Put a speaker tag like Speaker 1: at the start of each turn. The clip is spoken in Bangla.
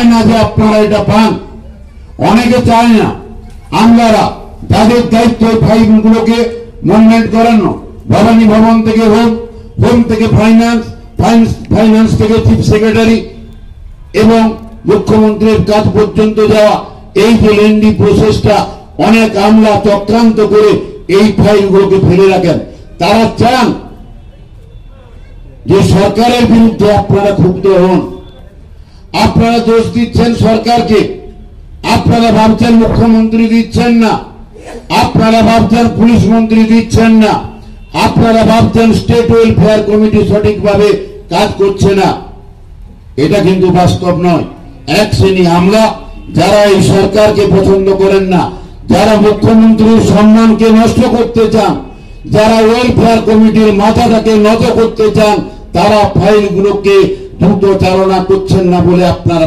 Speaker 1: চায় না যে আপনারা এটা পান, অনেকে চায় না। আমলারা যাদের দায়িত্ব ফাইলগুলোকে মুভমেন্ট করানো, ভবানী ভবন থেকে হোম, হোম থেকে ফাইন্যান্স, ফাইন্যান্স থেকে চিফ সেক্রেটারি এবং মুখ্যমন্ত্রীর কাজ পর্যন্ত যাওয়া, এই যে লেন্ডি প্রসেসটা অনেক আমলা চক্রান্ত করে এই ফাইলগুলোকে ফেলে রাখেন। তারা চান যে সরকারের বিরুদ্ধে আপনারা ক্ষুব্ধ হন। আপনারা দোষ দিচ্ছেন সরকারকে, আপনারা ভাবছেন মুখ্যমন্ত্রী দিচ্ছেন না, আপনারা ভাবছেন পুলিশ মন্ত্রী দিচ্ছেন না, আপনারা ভাবছেন স্টেট ওয়েলফেয়ার কমিটি সঠিকভাবে কাজ করছে না। এটা কিন্তু বাস্তব নয়। এক শ্রেণী আমলা যারা এই সরকারকে পছন্দ করেন না, যারা মুখ্যমন্ত্রীর সম্মানকে নষ্ট করতে চান, যারা ওয়েলফেয়ার কমিটির মাথাটাকে নত করতে চান, তারা ফাইলগুলোকে দ্রুত চালনা করছেন না বলে আপনারা